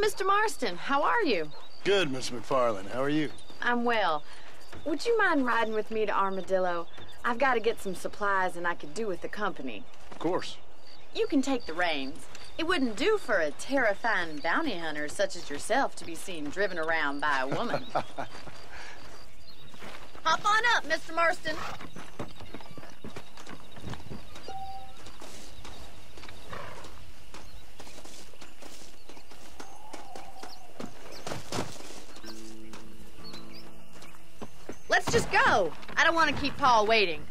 Mr. Marston. How are you? Good, Miss McFarland. How are you? I'm well. Would you mind riding with me to Armadillo? I've got to get some supplies and I could do with the company. Of course. You can take the reins. It wouldn't do for a terrifying bounty hunter such as yourself to be seen driven around by a woman. Hop on up, Mr. Marston. Let's just go. I don't want to keep Paul waiting.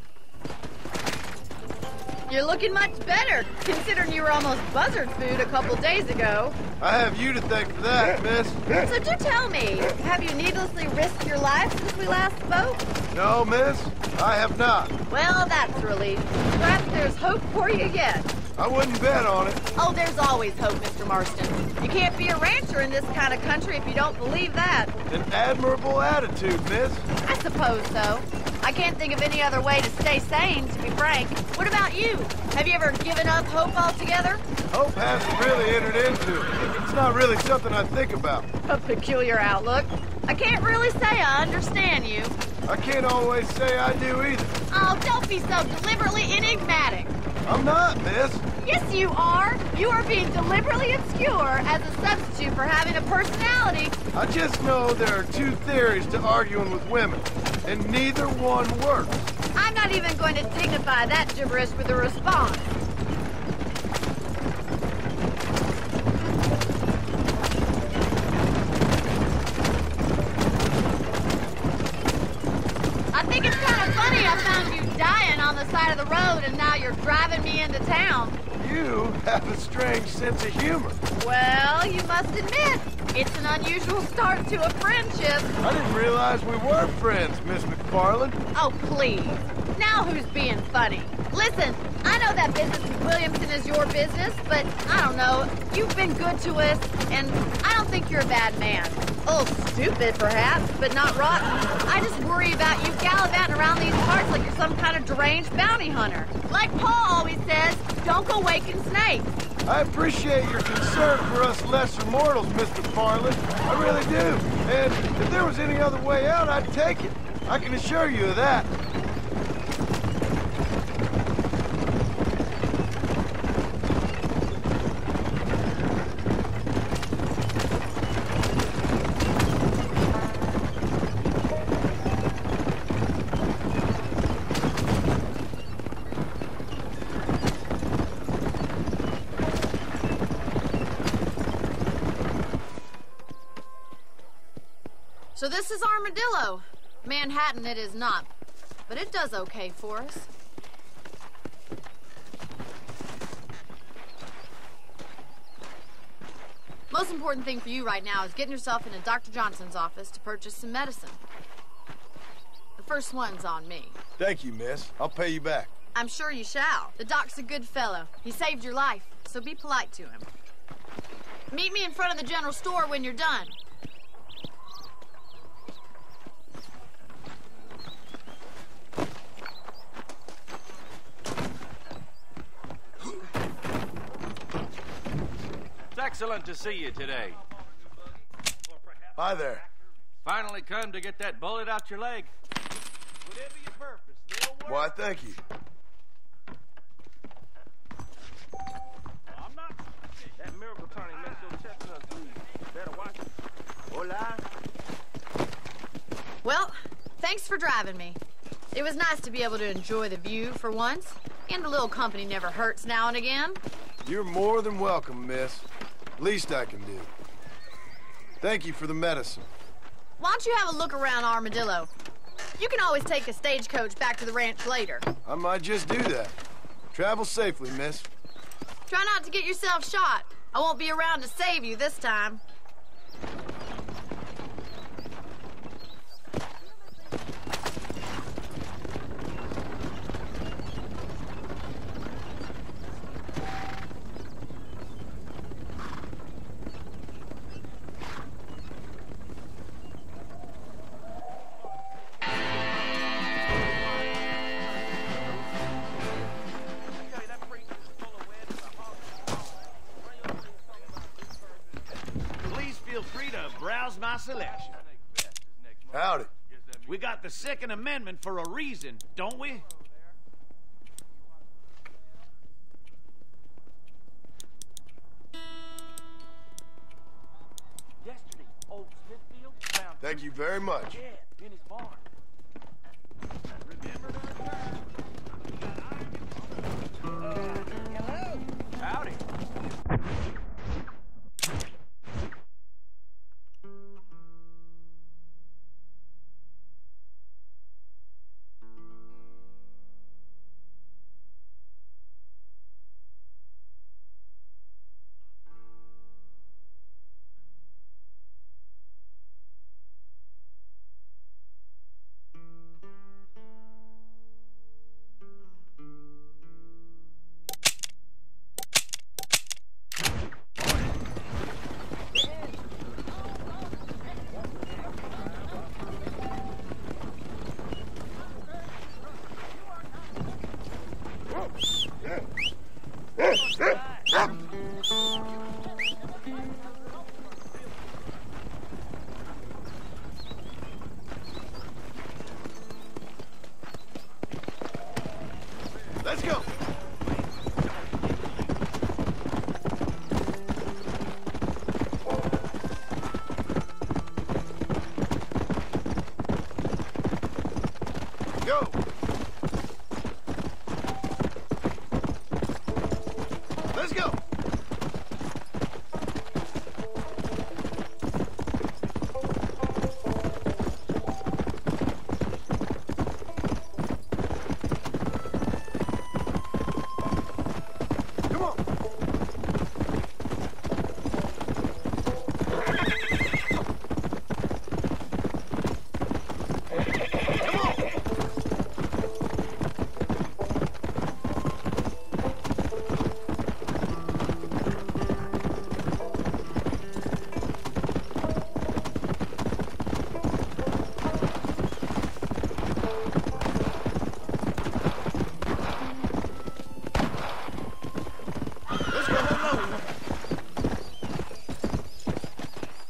You're looking much better, considering you were almost buzzard food a couple days ago. I have you to thank for that, miss. So do tell me, have you needlessly risked your life since we last spoke? No, miss, I have not. Well, that's a relief. Perhaps there's hope for you yet. I wouldn't bet on it. Oh, there's always hope, Mr. Marston. You can't be a rancher in this kind of country if you don't believe that. An admirable attitude, miss. I suppose so. I can't think of any other way to stay sane, to be frank. What about you? Have you ever given up hope altogether? Hope hasn't really entered into it. It's not really something I think about. A peculiar outlook. I can't really say I understand you. I can't always say I do either. Oh, don't be so deliberately enigmatic. I'm not, miss. Yes, you are. You are being deliberately obscure as a substitute for having a personality. I just know there are two theories to arguing with women, and neither one works. I'm not even going to dignify that gibberish with a response. I think it's kind of funny I found you dying on the side of the road and now you're driving me into town. You have a strange sense of humor. Well, you must admit, it's an unusual start to a friendship. I didn't realize we were friends, Miss McFarland. Oh, please. Now who's being funny? Listen, I know that business with Williamson is your business, but I don't know. You've been good to us, and I don't think you're a bad man. Oh, stupid, perhaps, but not rotten. I just worry about you gallivanting around these parts like you're some kind of deranged bounty hunter. Like Paul always says, don't go waking snakes. I appreciate your concern for us lesser mortals, Miss McFarland. I really do. And if there was any other way out, I'd take it. I can assure you of that. So this is Armadillo. Manhattan it is not, but it does okay for us. Most important thing for you right now is getting yourself into Dr. Johnson's office to purchase some medicine. The first one's on me. Thank you, miss. I'll pay you back. I'm sure you shall. The doc's a good fellow. He saved your life, so be polite to him. Meet me in front of the general store when you're done. Excellent to see you today. Hi there. Finally come to get that bullet out your leg. Whatever your purpose, they'll work. Why, thank you. I'm not. That miracle tonic makes your chestnuts sweet. Better watch it. Hola. Well, thanks for driving me. It was nice to be able to enjoy the view for once, and a little company never hurts now and again. You're more than welcome, miss. Least I can do. Thank you for the medicine. Why don't you have a look around Armadillo? You can always take a stagecoach back to the ranch later. I might just do that. Travel safely, miss. Try not to get yourself shot. I won't be around to save you this time. my selection. Howdy. We got the Second Amendment for a reason, don't we? Yesterday, old Smithfield found... Thank you very much. Yeah, in his barn. Remember that time? Hello. Howdy. Let's go. Go. Let's go.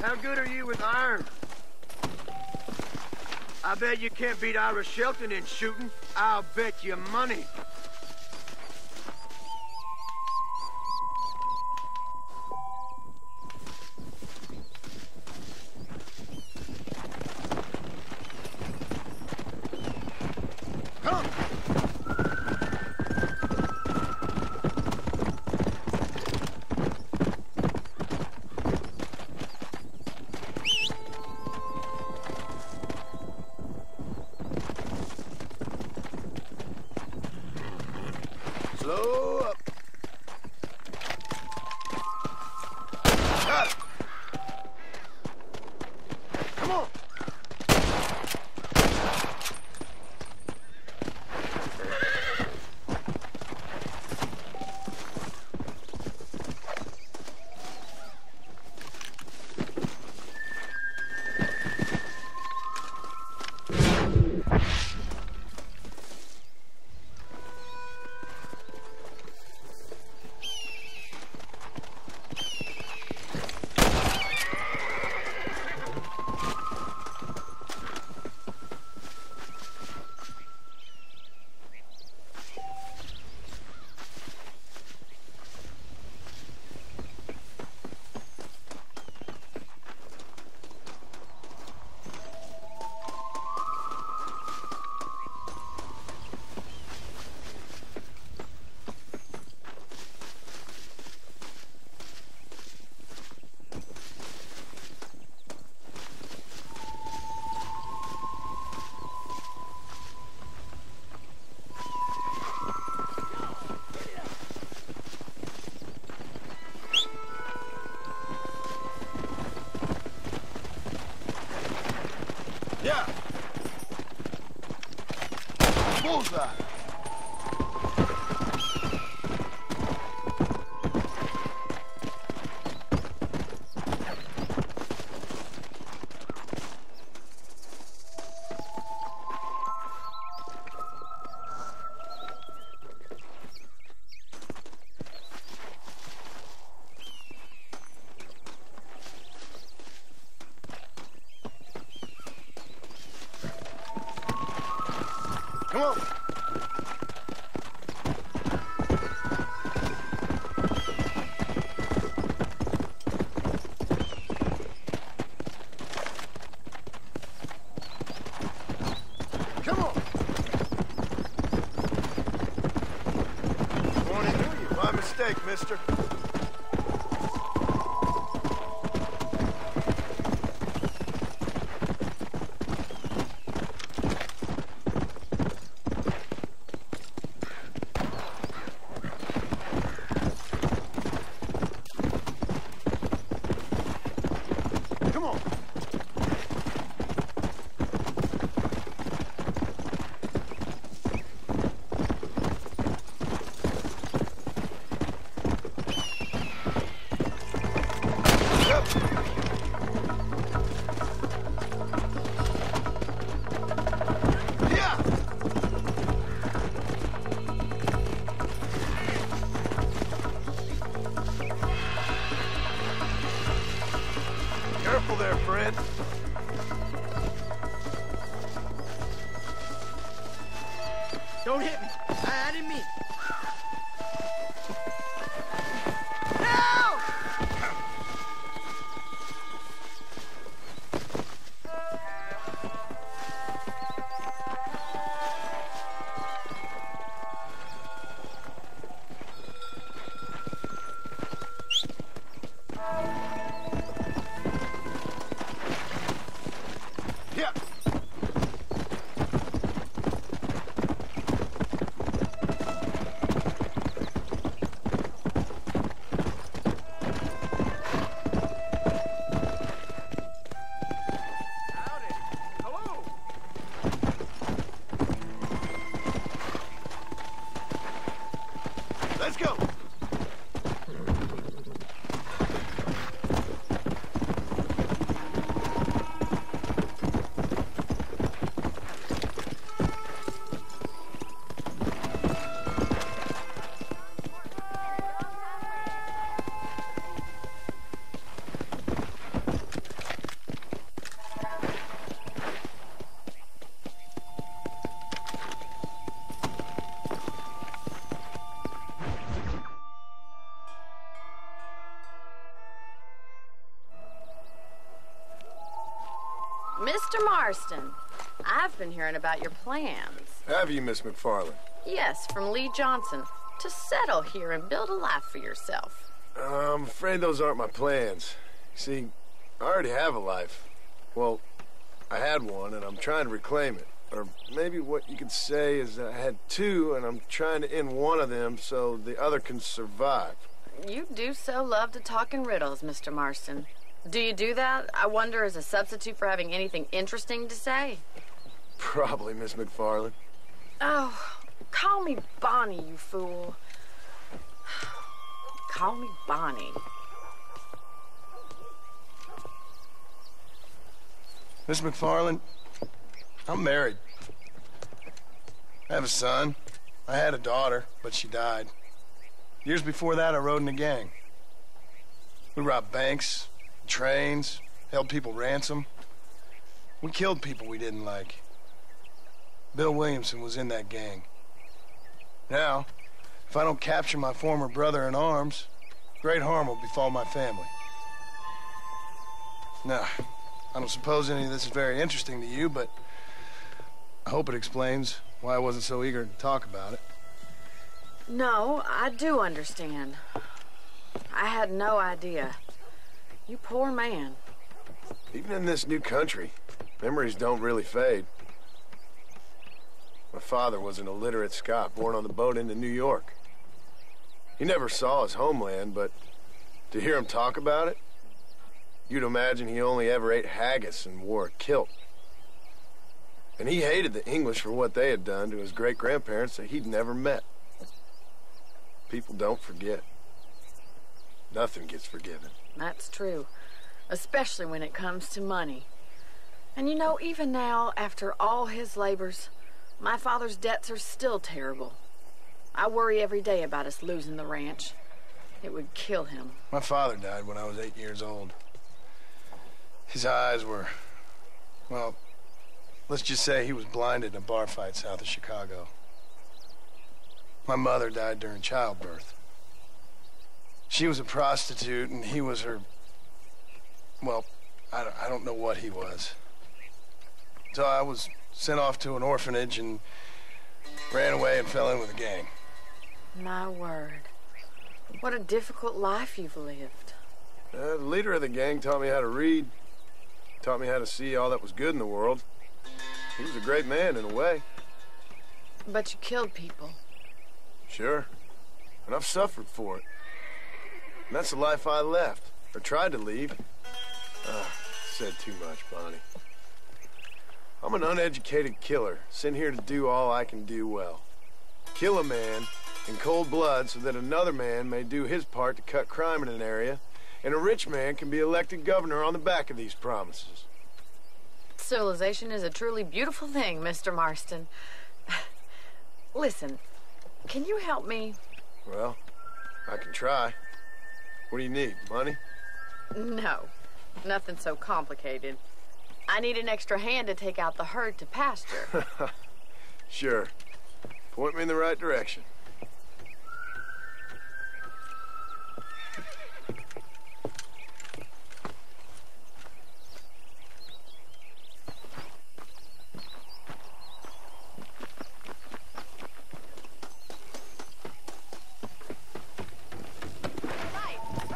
How good are you with iron? I bet you can't beat Ira Shelton in shooting. I'll bet you money. Come. Slow up. Got it. Come on. Yeah. Bullseye. Come on. Come on. Morning. My mistake, mister. Careful there, friend. Don't hit me. I didn't mean. No! Yeah. Howdy. Hello. Let's go. Mr. Marston, I've been hearing about your plans. Have you, Miss McFarland? Yes, from Lee Johnson, to settle here and build a life for yourself. I'm afraid those aren't my plans. See, I already have a life. Well, I had one, and I'm trying to reclaim it. Or maybe what you could say is I had two, and I'm trying to end one of them so the other can survive. You do so love to talk in riddles, Mr. Marston. Do you do that, I wonder, as a substitute for having anything interesting to say? Probably, Miss McFarland. Oh, call me Bonnie, you fool. Call me Bonnie. Miss McFarland, I'm married. I have a son. I had a daughter, but she died. Years before that, I rode in a gang. We robbed banks, trains, held people ransom. We killed people we didn't like. Bill Uillymson was in that gang. Now, if I don't capture my former brother in arms, great harm will befall my family. Now, I don't suppose any of this is very interesting to you, but I hope it explains why I wasn't so eager to talk about it. No, I do understand. I had no idea. You poor man. Even in this new country, memories don't really fade. My father was an illiterate Scot born on the boat into New York. He never saw his homeland, but to hear him talk about it, you'd imagine he only ever ate haggis and wore a kilt. And he hated the English for what they had done to his great-grandparents that he'd never met. People don't forget. Nothing gets forgiven. That's true. Especially when it comes to money. And you know, even now, after all his labors, my father's debts are still terrible. I worry every day about us losing the ranch. It would kill him. My father died when I was 8 years old. His eyes were, well, Let's just say he was blinded in a bar fight south of Chicago. My mother died during childbirth. She was a prostitute, and he was her... Well, I don't know what he was. So I was sent off to an orphanage and ran away and fell in with a gang. My word. What a difficult life you've lived. The leader of the gang taught me how to read, taught me how to see all that was good in the world. He was a great man in a way. But you killed people. Sure. And I've suffered for it. And that's the life I left, or tried to leave. Said too much, Bonnie. I'm an uneducated killer, sent here to do all I can do well. Kill a man in cold blood so that another man may do his part to cut crime in an area, and a rich man can be elected governor on the back of these promises. Civilization is a truly beautiful thing, Mr. Marston. Listen, can you help me? Well, I can try. What do you need, money? No, nothing so complicated. I need an extra hand to take out the herd to pasture. Sure. Point me in the right direction.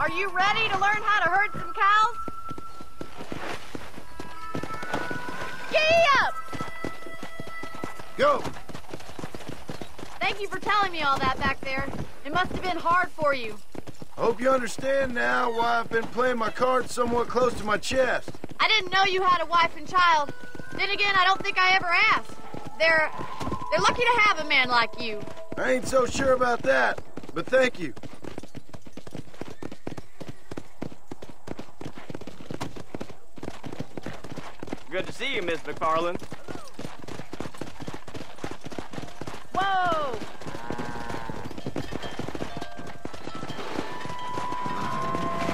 Are you ready to learn how to herd some cows? Giddy up! Go! Thank you for telling me all that back there. It must have been hard for you. I hope you understand now why I've been playing my cards somewhat close to my chest. I didn't know you had a wife and child. Then again, I don't think I ever asked. They're lucky to have a man like you. I ain't so sure about that, but thank you. Good to see you, Miss McFarland. Whoa!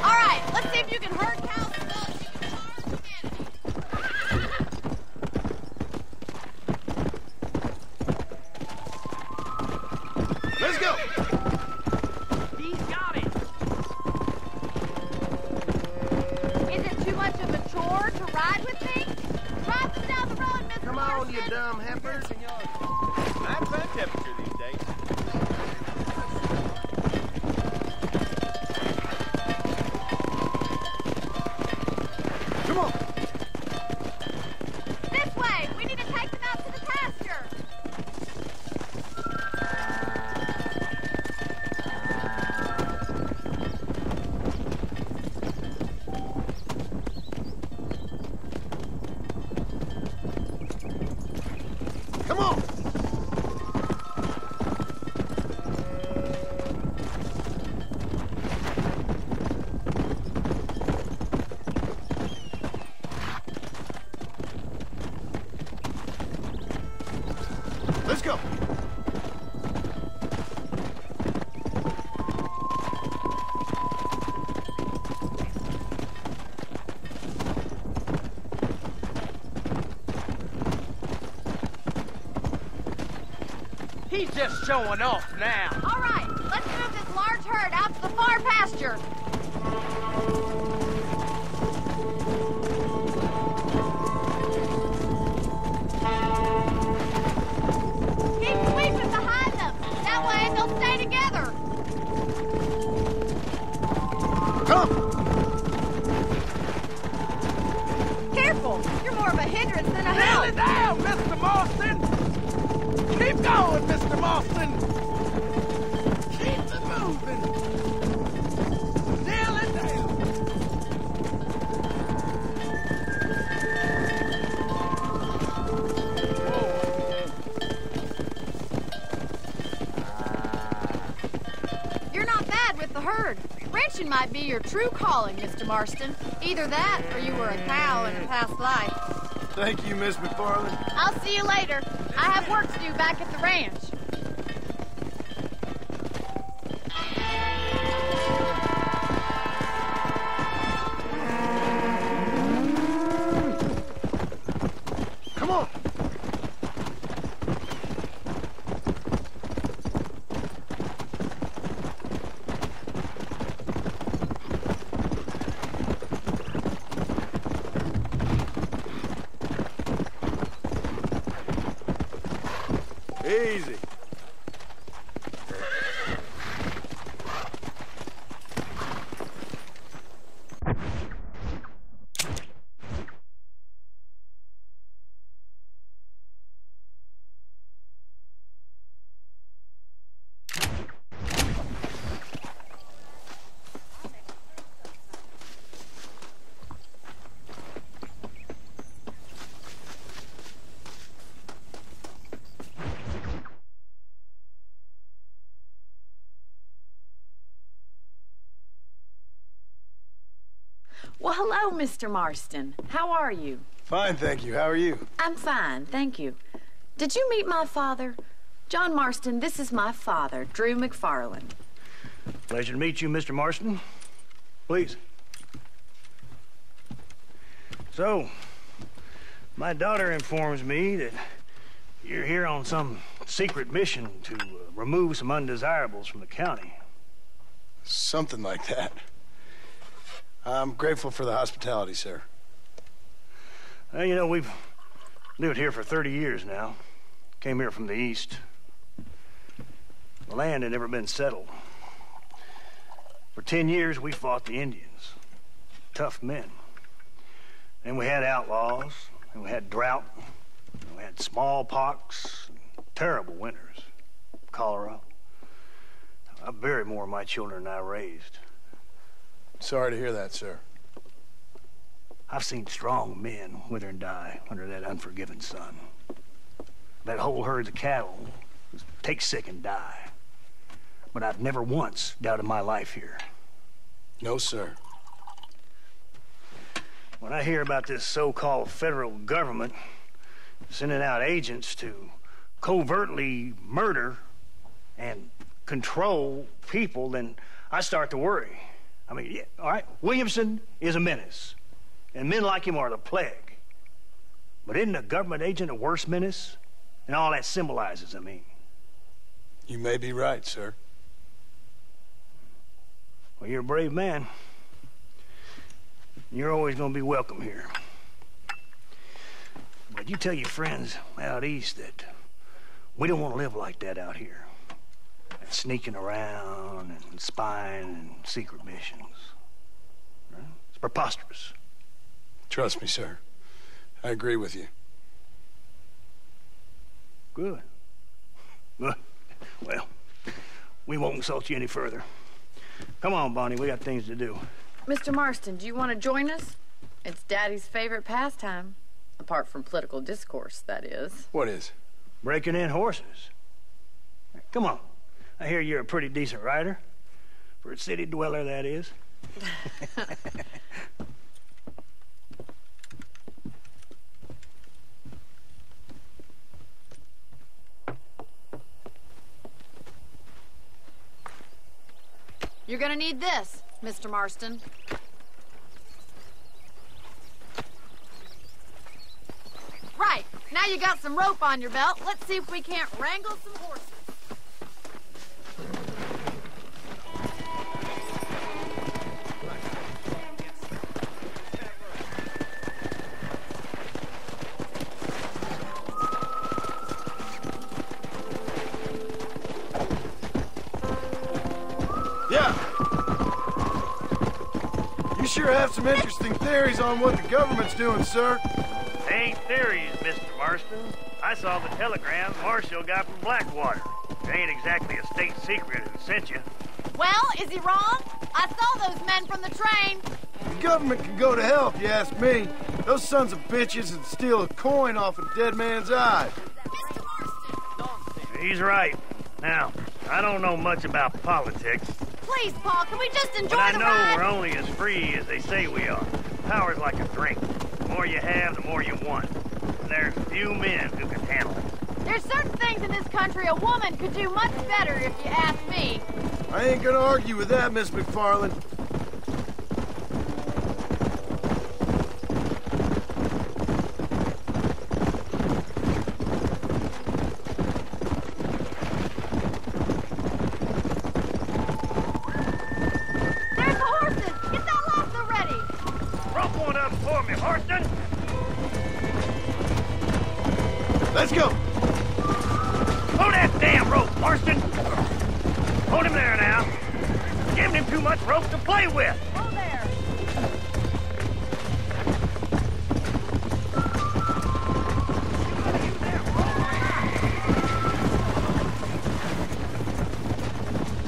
All right, let's see if you can herd cows as well as you can charge humanity. Let's go! He's got it. Is it too much of a chore to ride with me? Drive us down the road, Mr. Come on, you Marston. dumb heifers. Nice sun temperature these days. Come on! This way! We need to take them out to the pasture! Come on! Let's go! He's just showing off now. All right, let's move this large herd out to the far pasture. Keep sweeping behind them. That way they'll stay together. Come! Careful, you're more of a hindrance than a Nail help. it down, Mr. Marston. Keep going, Mr. Marston. Keep it moving. Nail it down. You're not bad with the herd. Ranching might be your true calling, Mr. Marston. Either that, or you were a cow in a past life. Thank you, Miss McFarland. I'll see you later. I have work to do back at the ranch. Come on! Easy. Well, hello, Mr. Marston. How are you? Fine, thank you. How are you? I'm fine, thank you. Did you meet my father? John Marston, this is my father, Drew McFarland. Pleasure to meet you, Mr. Marston. Please. So, my daughter informs me that you're here on some secret mission to remove some undesirables from the county. Something like that. I'm grateful for the hospitality, sir. Well, you know, we've lived here for 30 years now. Came here from the east. The land had never been settled. For 10 years, we fought the Indians. Tough men. And we had outlaws, and we had drought, and we had smallpox, and terrible winters, cholera. I buried more of my children than I raised. Sorry to hear that, sir. I've seen strong men wither and die under that unforgiving sun. That whole herds of cattle take sick and die. But I've never once doubted my life here. No, sir. When I hear about this so-called federal government sending out agents to covertly murder and control people, then I start to worry. I mean, yeah, all right, Williamson is a menace, and men like him are the plague. But isn't a government agent a worse menace? And all that symbolizes, I mean. You may be right, sir. Well, you're a brave man. You're always going to be welcome here. But you tell your friends out east that we don't want to live like that out here. Sneaking around and spying and secret missions. Right? It's preposterous. Trust me, sir. I agree with you. Good. Good. Well, we won't insult you any further. Come on, Bonnie, we got things to do. Mr. Marston, do you want to join us? It's Daddy's favorite pastime. Apart from political discourse, that is. What is? Breaking in horses. Come on. I hear you're a pretty decent rider. For a city dweller, that is. You're gonna need this, Mr. Marston. Right, now you got some rope on your belt. Let's see if we can't wrangle some horses. You sure have some interesting theories on what the government's doing, sir. They ain't theories, Mr. Marston. I saw the telegram Marshall got from Blackwater. It ain't exactly a state secret who sent you. Well, is he wrong? I saw those men from the train. The government can go to hell if you ask me. Those sons of bitches would steal a coin off a dead man's eye. Mr. Marston! He's right. Now, I don't know much about politics. Please, Paul, can we just enjoy but the I know ride? we're only as free as they say we are. Power's like a drink. The more you have, the more you want. And there's few men who can handle it. There's certain things in this country a woman could do much better, if you ask me. I ain't gonna argue with that, Miss McFarland. There's the horses! Get that lasso ready! Rope one up for me, Marston! Let's go! Hold Hold him there now. Giving him too much rope to play with. Oh, there.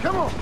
Come on.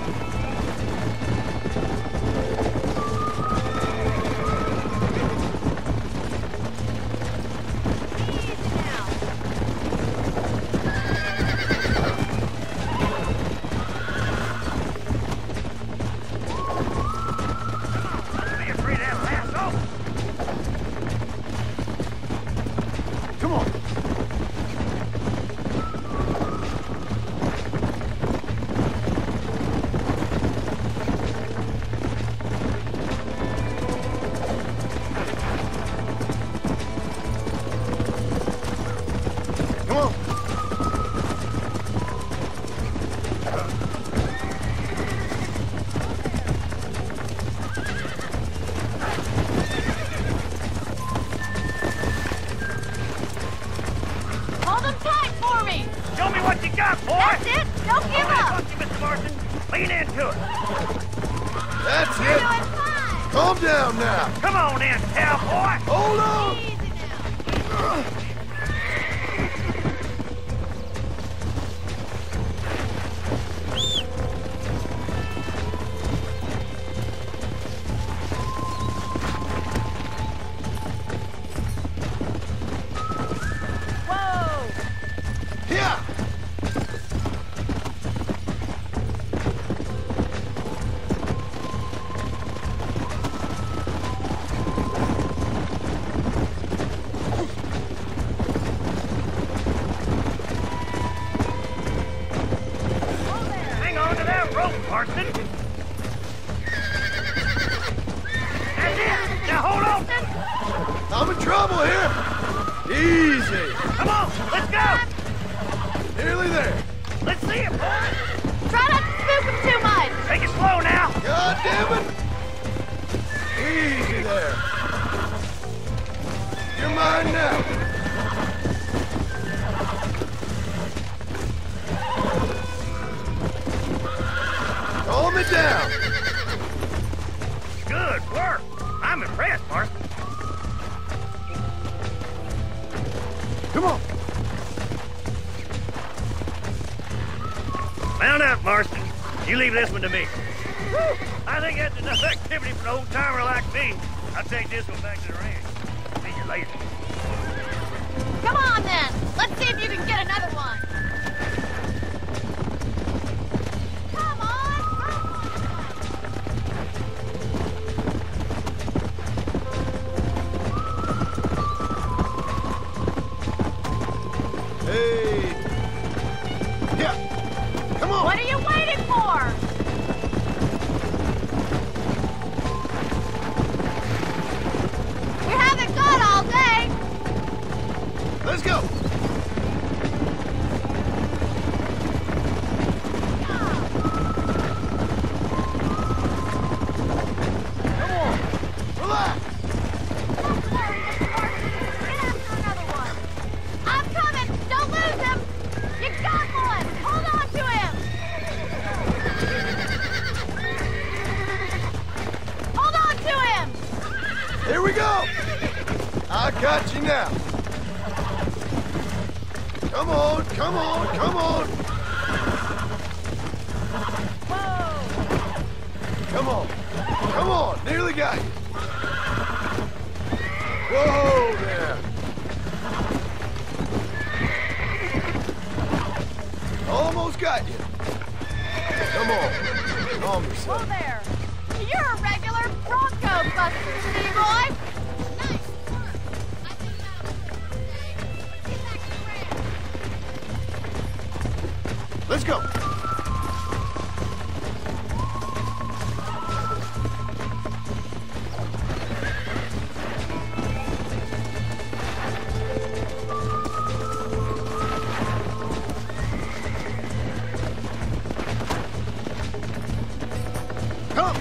Lean into it. That's it. Calm down now. Come on in, cowboy. Hold on. I'm in trouble here. Easy. Come on, let's go. Nearly there. Let's see it, boy. Try not to spook him too much. Take it slow now. God damn it. Easy there. You're mine now. Calm it down. Good work. I'm impressed, Marston. Come on. Mount up, Marston. You leave this one to me. Woo! I think that's enough activity for an old-timer like me. I'll take this one back to the ranch. See you later. Come on, then. Let's see if you can get another one. Come on. Hey. Yeah. Come on. What are you waiting for? We haven't got all day. Let's go. Come on. Relax. I'm coming. Don't lose him. You got one. Hold on to him. Hold on to him. Here we go. I got you now. Come on, come on, come on. Whoa. Come on. Come on. Nearly got you. Whoa there. Almost got you. Come on. Calm Whoa yourself. there. You're a regular Bronco buster, Steve boy. Nice work. I think that'll get back to the ranch. Let's go. Come.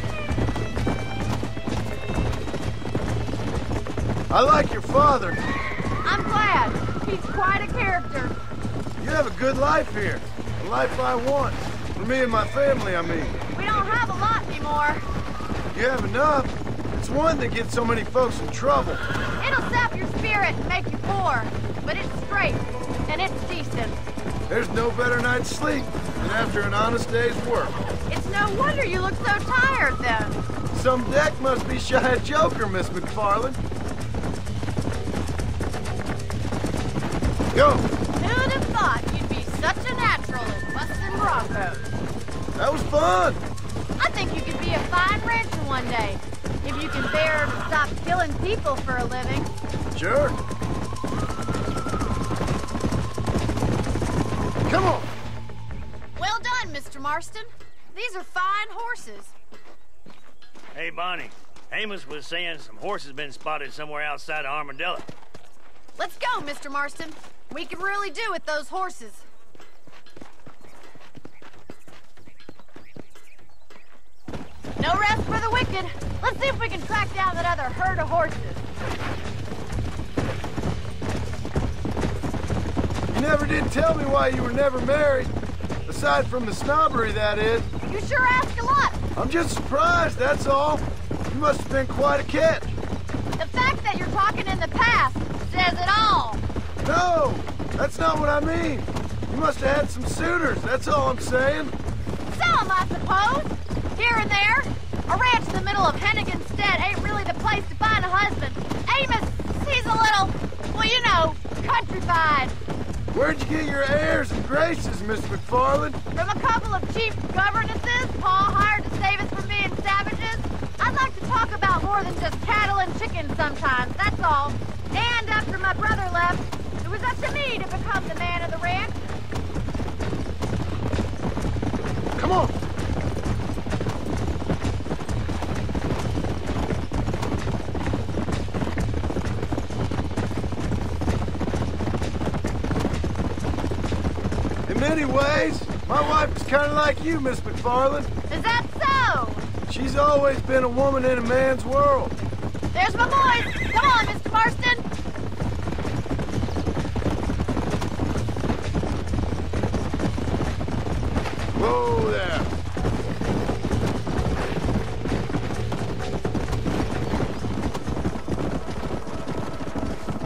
I like your father. I'm glad. He's quite a character. You have a good life here. The life I want. For me and my family, I mean. We don't have a lot anymore. You have enough. It's one that gets so many folks in trouble. It'll sap your spirit and make you poor, but it's straight, and it's decent. There's no better night's sleep than after an honest day's work. It's no wonder you look so tired, then. Some deck must be shy of Joker, Miss McFarland. Go! Who'd have thought you'd be such a natural at busting broncos? That was fun! I think you could be a fine rancher one day, if you can bear to stop killing people for a living. Sure. Come on! Well done, Mr. Marston. These are fine horses. Hey, Bonnie. Amos was saying some horses been spotted somewhere outside of Armadillo. Let's go, Mr. Marston. We can really do with those horses. No rest for the wicked. Let's see if we can track down that other herd of horses. You never did tell me why you were never married. Aside from the snobbery, that is. You sure ask a lot. I'm just surprised, that's all. You must have been quite a catch. The fact that you're talking in the past says it all. No, that's not what I mean. You must have had some suitors, that's all I'm saying. Some, I suppose. Here and there. A ranch in the middle of Hennigan's Stead ain't really the place to find a husband. Amos, he's a little, well, you know, countrified. Where'd you get your airs and graces, Miss McFarland? From a couple of cheap governesses Pa hired to save us from being savages. I'd like to talk about more than just cattle and chickens sometimes, that's all. And after my brother left, it was up to me to become the man of the ranch. Come on! In many ways, my wife is kind of like you, Miss McFarland. Is that so? She's always been a woman in a man's world. There's my boys. Come on, Mr. Marston. Whoa there.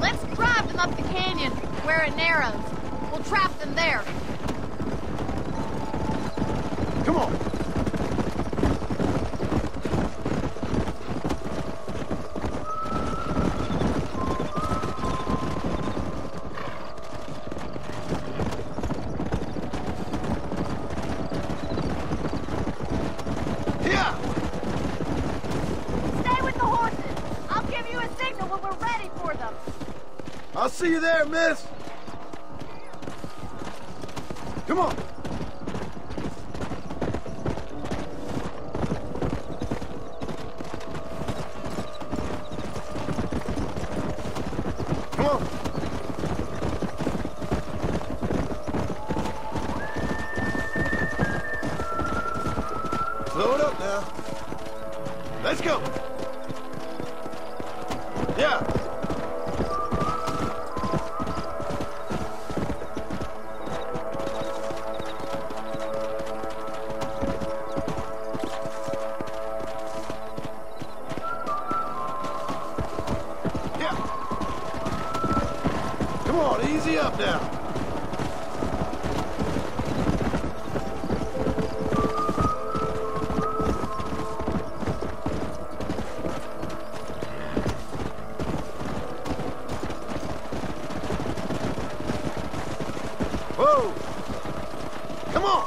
Let's drive them up the canyon where it narrows. We'll trap them there. Come on. I'll see you there, miss. Come on. Come on. Slow it up now. Let's go. Yeah. Easy up now. Whoa! Come on!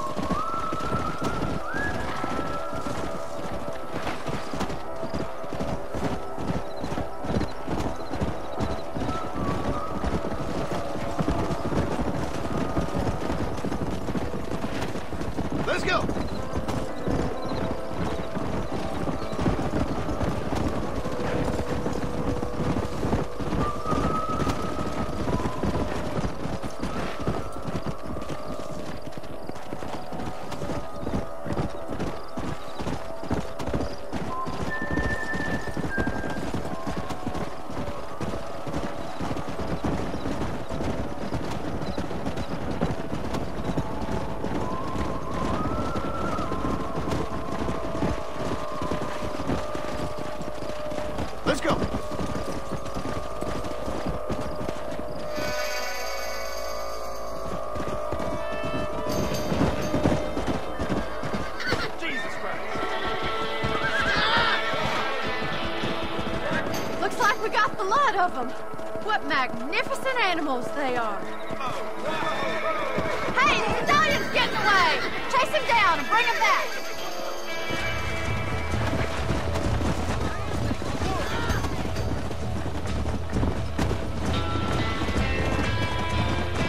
Let's go! Let's go. Jesus Christ. Looks like we got the lot of them. What magnificent animals they are. Hey, the civilian's getting away! Chase him down and bring him back!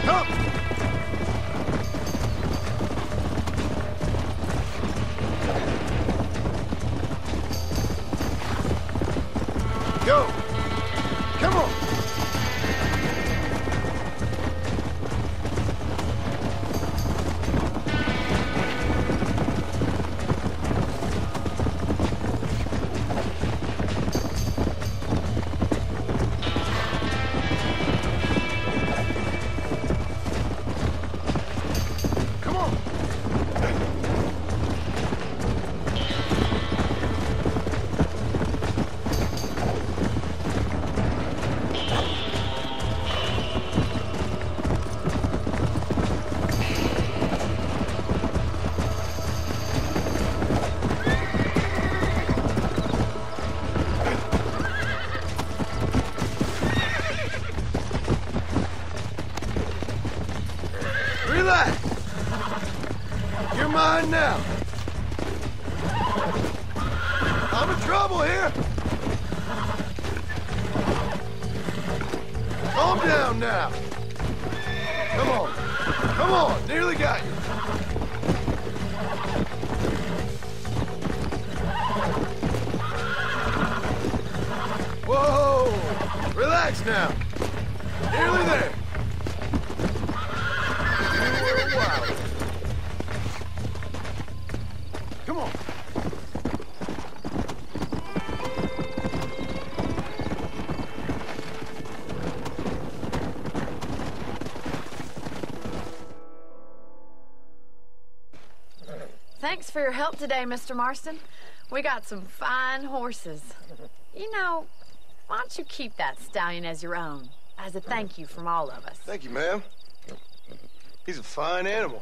Come! Go! Come on! Come on! Relax! You're mine now. I'm in trouble here. Calm down now. Come on. Come on. Nearly got you. Whoa! Relax now. Nearly there. You were wild. Come on. Thanks for your help today, Mr. Marston. We got some fine horses. You know, why don't you keep that stallion as your own, as a thank you from all of us? Thank you, ma'am. He's a fine animal.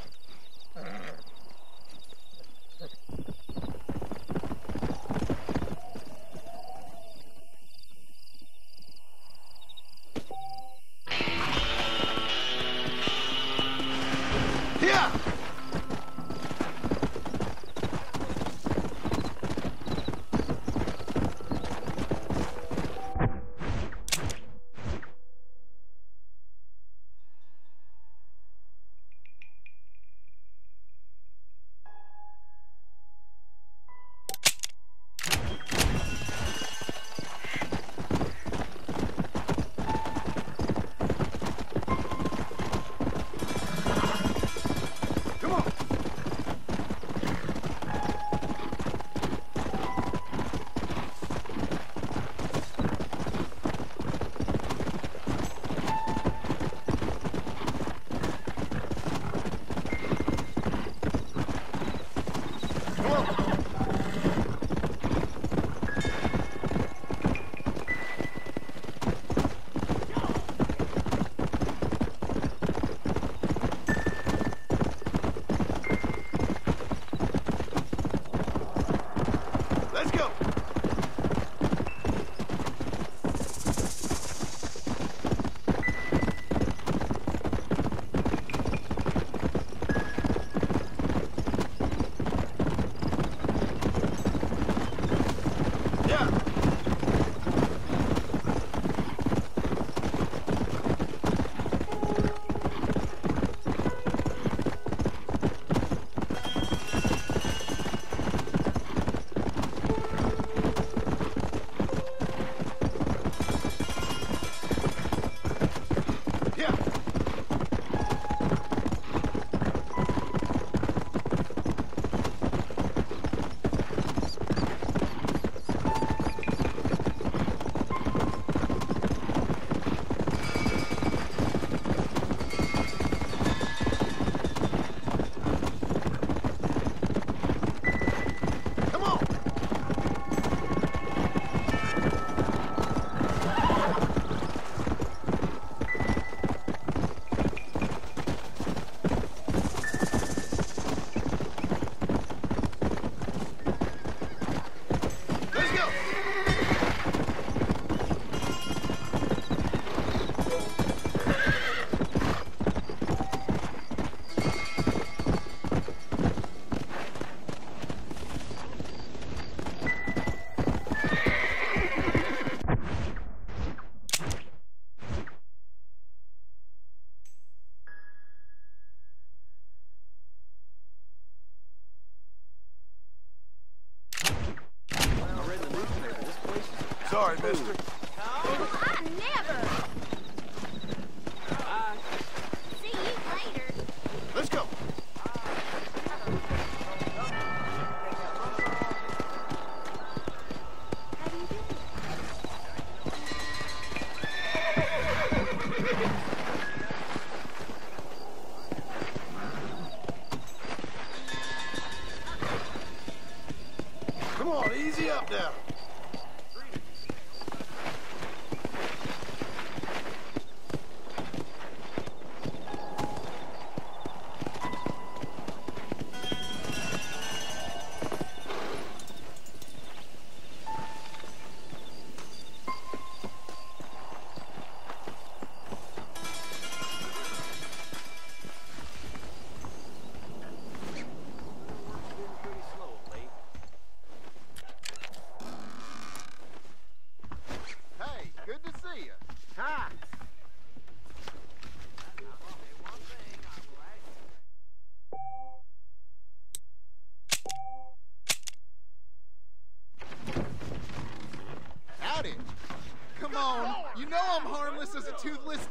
Yeah! Sorry, mister. I never. See you later. Let's go. Come on, easy up now. Hey, good to see you. Hi. Howdy. Come on. You know I'm harmless as a toothless